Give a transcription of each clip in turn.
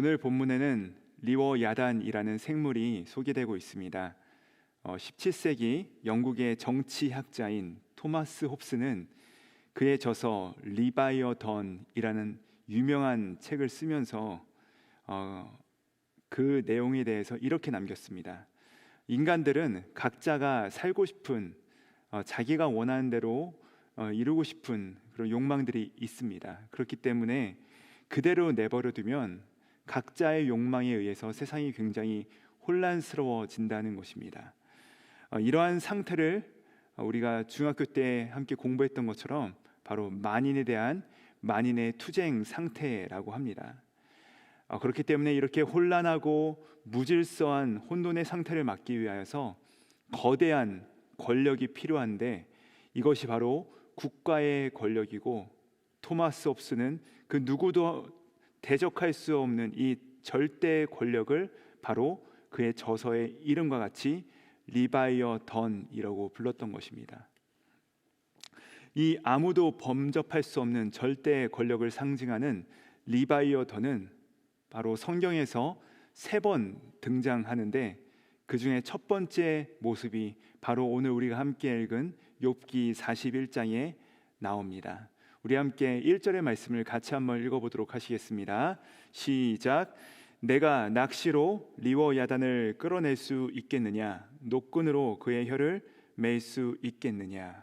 오늘 본문에는 리워야단이라는 생물이 소개되고 있습니다. 17세기 영국의 정치학자인 토마스 홉스는 그의 저서 리바이어던이라는 유명한 책을 쓰면서 그 내용에 대해서 이렇게 남겼습니다. 인간들은 각자가 살고 싶은 자기가 원하는 대로 이루고 싶은 그런 욕망들이 있습니다. 그렇기 때문에 그대로 내버려 두면 각자의 욕망에 의해서 세상이 굉장히 혼란스러워진다는 것입니다. 이러한 상태를 우리가 중학교 때 함께 공부했던 것처럼 바로 만인에 대한 만인의 투쟁 상태라고 합니다. 그렇기 때문에 이렇게 혼란하고 무질서한 혼돈의 상태를 막기 위하여서 거대한 권력이 필요한데 이것이 바로 국가의 권력이고, 토마스 홉스는 그 누구도 대적할 수 없는 이 절대 권력을 바로 그의 저서의 이름과 같이 리바이어던이라고 불렀던 것입니다. 이 아무도 범접할 수 없는 절대 권력을 상징하는 리바이어던은 바로 성경에서 3번 등장하는데, 그 중에 첫 번째 모습이 바로 오늘 우리가 함께 읽은 욥기 41장에 나옵니다. 우리 함께 1절의 말씀을 같이 한번 읽어보도록 하시겠습니다. 시작. 내가 낚시로 리워야단을 끌어낼 수 있겠느냐? 노끈으로 그의 혀를 맬 수 있겠느냐?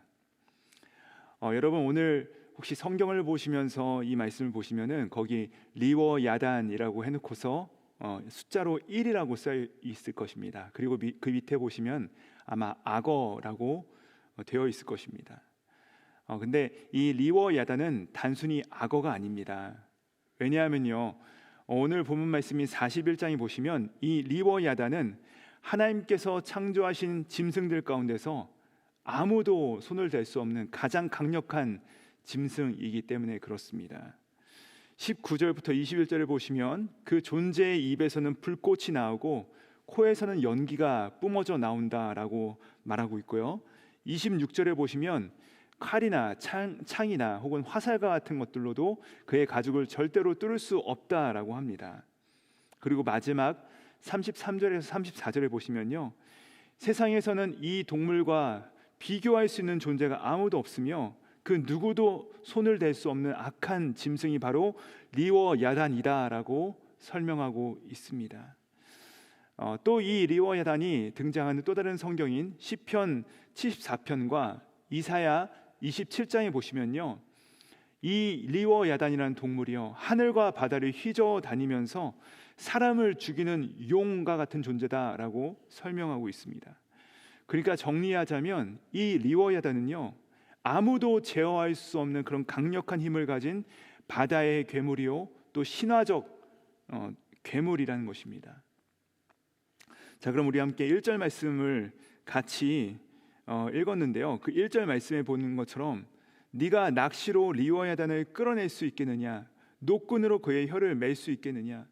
여러분, 오늘 혹시 성경을 보시면서 이 말씀을 보시면은 거기 리워야단이라고 해놓고서 숫자로 1이라고 써 있을 것입니다. 그리고 그 밑에 보시면 아마 악어라고 되어 있을 것입니다. 근데 이 리워야단은 단순히 악어가 아닙니다. 왜냐하면요, 오늘 본문 말씀인 41장에 보시면 이 리워야단은 하나님께서 창조하신 짐승들 가운데서 아무도 손을 댈 수 없는 가장 강력한 짐승이기 때문에 그렇습니다. 19절부터 21절을 보시면 그 존재의 입에서는 불꽃이 나오고 코에서는 연기가 뿜어져 나온다라고 말하고 있고요. 26절에 보시면 칼이나 창이나 혹은 화살과 같은 것들로도 그의 가죽을 절대로 뚫을 수 없다라고 합니다. 그리고 마지막 33절에서 34절에 보시면요, 세상에서는 이 동물과 비교할 수 있는 존재가 아무도 없으며 그 누구도 손을 댈 수 없는 악한 짐승이 바로 리워야단이다라고 설명하고 있습니다. 또 이 리워야단이 등장하는 또 다른 성경인 시편 74편과 이사야 27장에 보시면요, 이 리워야단이라는 동물이요, 하늘과 바다를 휘저 다니면서 사람을 죽이는 용과 같은 존재다라고 설명하고 있습니다. 그러니까 정리하자면 이 리워야단은요, 아무도 제어할 수 없는 그런 강력한 힘을 가진 바다의 괴물이요, 또 신화적 괴물이라는 것입니다. 자, 그럼 우리 함께 1절 말씀을 같이 읽었는데요, 그 1절 말씀에 보는 것처럼 네가 낚시로 리워야단을 끌어낼 수 있겠느냐? 노끈으로 그의 혀를 맬 수 있겠느냐?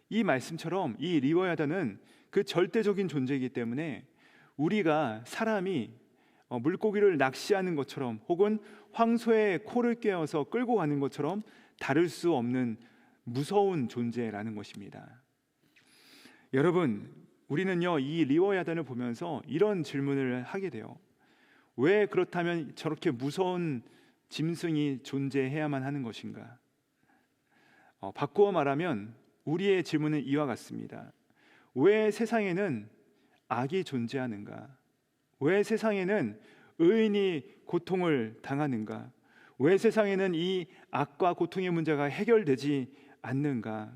이 말씀처럼 이 리워야단은 그 절대적인 존재이기 때문에 우리가 사람이 물고기를 낚시하는 것처럼 혹은 황소의 코를 꿰어서 끌고 가는 것처럼 다를 수 없는 무서운 존재라는 것입니다. 여러분, 우리는요, 이 리워야단을 보면서 이런 질문을 하게 돼요. 왜 그렇다면 저렇게 무서운 짐승이 존재해야만 하는 것인가? 바꾸어 말하면 우리의 질문은 이와 같습니다. 왜 세상에는 악이 존재하는가? 왜 세상에는 의인이 고통을 당하는가? 왜 세상에는 이 악과 고통의 문제가 해결되지 않는가?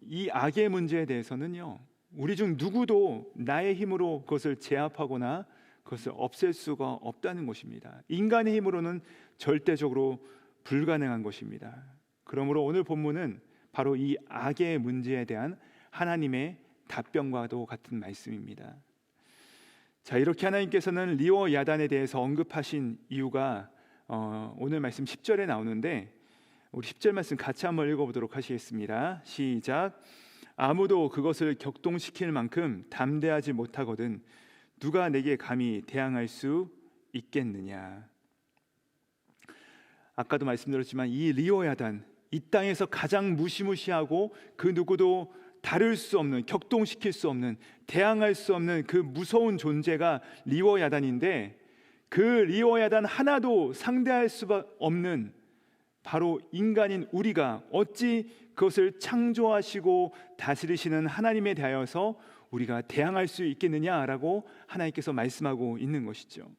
이 악의 문제에 대해서는요, 우리 중 누구도 나의 힘으로 그것을 제압하거나 그것을 없앨 수가 없다는 것입니다. 인간의 힘으로는 절대적으로 불가능한 것입니다. 그러므로 오늘 본문은 바로 이 악의 문제에 대한 하나님의 답변과도 같은 말씀입니다. 자, 이렇게 하나님께서는 리워야단에 대해서 언급하신 이유가 오늘 말씀 10절에 나오는데, 우리 10절 말씀 같이 한번 읽어보도록 하시겠습니다. 시작. 아무도 그것을 격동시킬 만큼 담대하지 못하거든 누가 내게 감히 대항할 수 있겠느냐? 아까도 말씀드렸지만 이 리워야단, 이 땅에서 가장 무시무시하고 그 누구도 다룰 수 없는, 격동시킬 수 없는, 대항할 수 없는 그 무서운 존재가 리워야단인데, 그 리워야단 하나도 상대할 수 없는 바로 인간인 우리가 어찌 그것을 창조하시고 다스리시는 하나님에 대하여서 우리가 대항할 수 있겠느냐라고 하나님께서 말씀하고 있는 것이죠.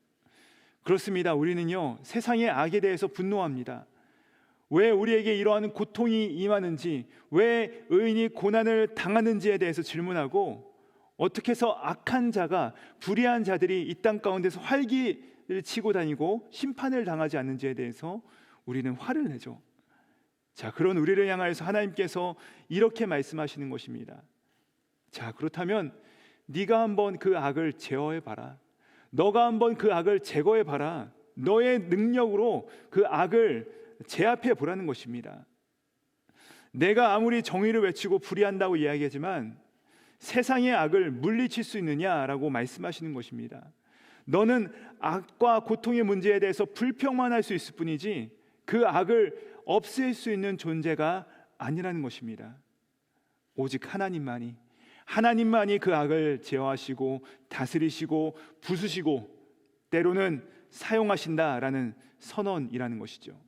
그렇습니다. 우리는요, 세상의 악에 대해서 분노합니다. 왜 우리에게 이러한 고통이 임하는지, 왜 의인이 고난을 당하는지에 대해서 질문하고, 어떻게 해서 악한 자가, 불의한 자들이 이 땅 가운데서 활기를 치고 다니고 심판을 당하지 않는지에 대해서 우리는 화를 내죠. 자, 그런 우리를 향하여서 하나님께서 이렇게 말씀하시는 것입니다. 자, 그렇다면 네가 한번 그 악을 제어해봐라. 너가 한번 그 악을 제거해봐라. 너의 능력으로 그 악을 제압해 보라는 것입니다. 내가 아무리 정의를 외치고 불의한다고 이야기하지만 세상의 악을 물리칠 수 있느냐라고 말씀하시는 것입니다. 너는 악과 고통의 문제에 대해서 불평만 할 수 있을 뿐이지 그 악을 없앨 수 있는 존재가 아니라는 것입니다. 오직 하나님만이 그 악을 제어하시고 다스리시고 부수시고 때로는 사용하신다라는 선언이라는 것이죠.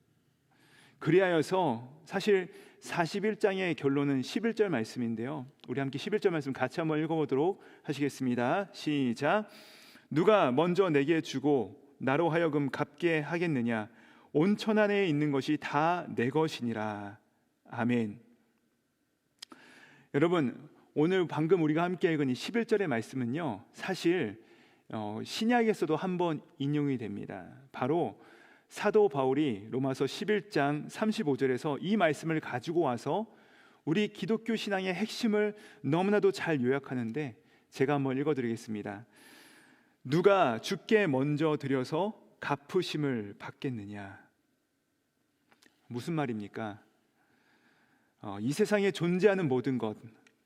그리하여서 사실 41장의 결론은 11절 말씀인데요, 우리 함께 11절 말씀 같이 한번 읽어보도록 하시겠습니다. 시작. 누가 먼저 내게 주고 나로 하여금 갚게 하겠느냐? 온 천하에 있는 것이 다 내 것이니라. 아멘. 여러분, 오늘 방금 우리가 함께 읽은 이 11절의 말씀은요, 사실 신약에서도 한번 인용이 됩니다. 바로 사도 바울이 로마서 11장 35절에서 이 말씀을 가지고 와서 우리 기독교 신앙의 핵심을 너무나도 잘 요약하는데, 제가 한번 읽어드리겠습니다. 누가 주께 먼저 드려서 갚으심을 받겠느냐? 무슨 말입니까? 이 세상에 존재하는 모든 것,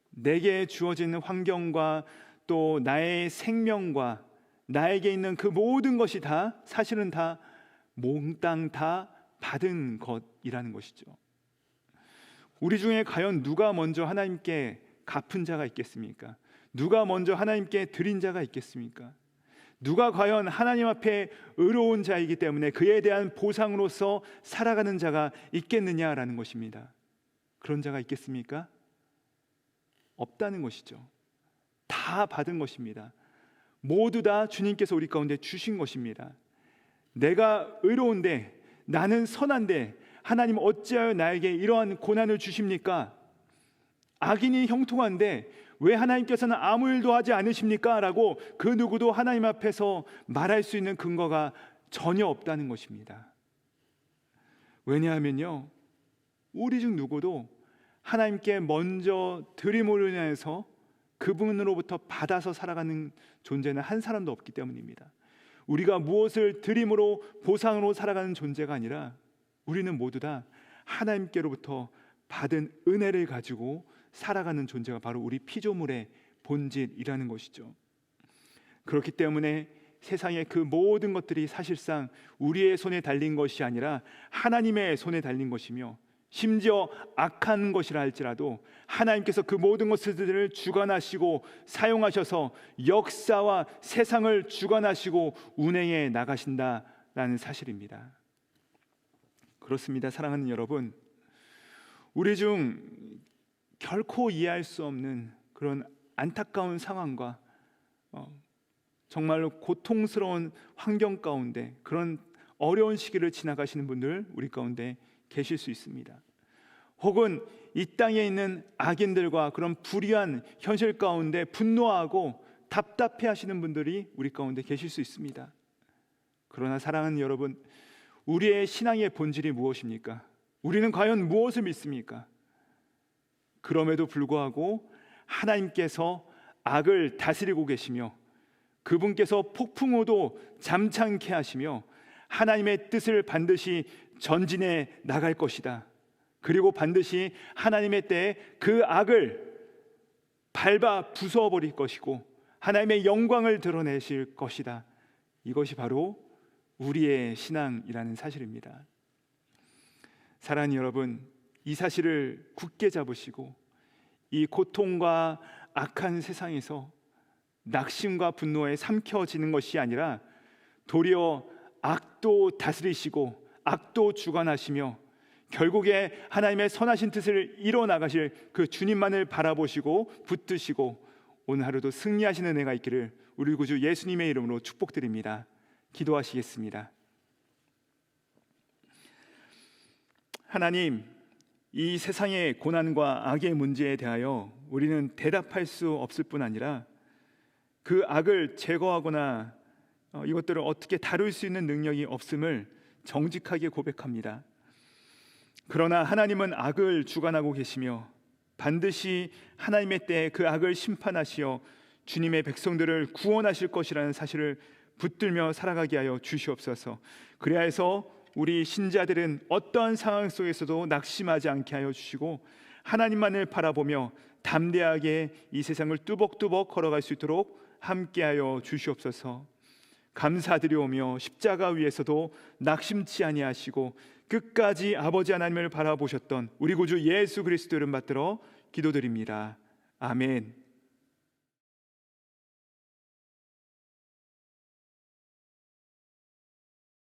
내게 주어지는 환경과 또 나의 생명과 나에게 있는 그 모든 것이 다 사실은 다 몽땅 다 받은 것이라는 것이죠. 우리 중에 과연 누가 먼저 하나님께 갚은 자가 있겠습니까? 누가 먼저 하나님께 드린 자가 있겠습니까? 누가 과연 하나님 앞에 의로운 자이기 때문에 그에 대한 보상으로서 살아가는 자가 있겠느냐라는 것입니다. 그런 자가 있겠습니까? 없다는 것이죠. 다 받은 것입니다. 모두 다 주님께서 우리 가운데 주신 것입니다. 내가 의로운데, 나는 선한데 하나님 어찌하여 나에게 이러한 고난을 주십니까? 악인이 형통한데 왜 하나님께서는 아무 일도 하지 않으십니까? 라고 그 누구도 하나님 앞에서 말할 수 있는 근거가 전혀 없다는 것입니다. 왜냐하면요, 우리 중 누구도 하나님께 먼저 드림으로 인해서 그분으로부터 받아서 살아가는 존재는 한 사람도 없기 때문입니다. 우리가 무엇을 드림으로 보상으로 살아가는 존재가 아니라 우리는 모두 다 하나님께로부터 받은 은혜를 가지고 살아가는 존재가 바로 우리 피조물의 본질이라는 것이죠. 그렇기 때문에 세상의 그 모든 것들이 사실상 우리의 손에 달린 것이 아니라 하나님의 손에 달린 것이며, 심지어 악한 것이라 할지라도 하나님께서 그 모든 것들을 주관하시고 사용하셔서 역사와 세상을 주관하시고 운행해 나가신다라는 사실입니다. 그렇습니다. 사랑하는 여러분, 우리 중 결코 이해할 수 없는 그런 안타까운 상황과 정말로 고통스러운 환경 가운데 그런 어려운 시기를 지나가시는 분들 우리 가운데 계실 수 있습니다. 혹은 이 땅에 있는 악인들과 그런 불의한 현실 가운데 분노하고 답답해 하시는 분들이 우리 가운데 계실 수 있습니다. 그러나 사랑하는 여러분, 우리의 신앙의 본질이 무엇입니까? 우리는 과연 무엇을 믿습니까? 그럼에도 불구하고 하나님께서 악을 다스리고 계시며 그분께서 폭풍우도 잠잠케 하시며 하나님의 뜻을 반드시 전진해 나갈 것이다. 그리고 반드시 하나님의 때에 그 악을 밟아 부숴버릴 것이고 하나님의 영광을 드러내실 것이다. 이것이 바로 우리의 신앙이라는 사실입니다. 사랑하는 여러분, 이 사실을 굳게 잡으시고 이 고통과 악한 세상에서 낙심과 분노에 삼켜지는 것이 아니라 도리어 악도 다스리시고 악도 주관하시며 결국에 하나님의 선하신 뜻을 이뤄 나가실 그 주님만을 바라보시고 붙드시고 오늘 하루도 승리하시는 은혜가 있기를 우리 구주 예수님의 이름으로 축복드립니다. 기도하시겠습니다. 하나님, 이 세상의 고난과 악의 문제에 대하여 우리는 대답할 수 없을 뿐 아니라 그 악을 제거하거나 이것들을 어떻게 다룰 수 있는 능력이 없음을 정직하게 고백합니다. 그러나 하나님은 악을 주관하고 계시며 반드시 하나님의 때에 그 악을 심판하시어 주님의 백성들을 구원하실 것이라는 사실을 붙들며 살아가게 하여 주시옵소서. 그래야 해서 우리 신자들은 어떠한 상황 속에서도 낙심하지 않게 하여 주시고 하나님만을 바라보며 담대하게 이 세상을 뚜벅뚜벅 걸어갈 수 있도록 함께하여 주시옵소서. 감사드리오며 십자가 위에서도 낙심치 아니하시고 끝까지 아버지 하나님을 바라보셨던 우리 구주 예수 그리스도 이름 받들어 기도드립니다. 아멘.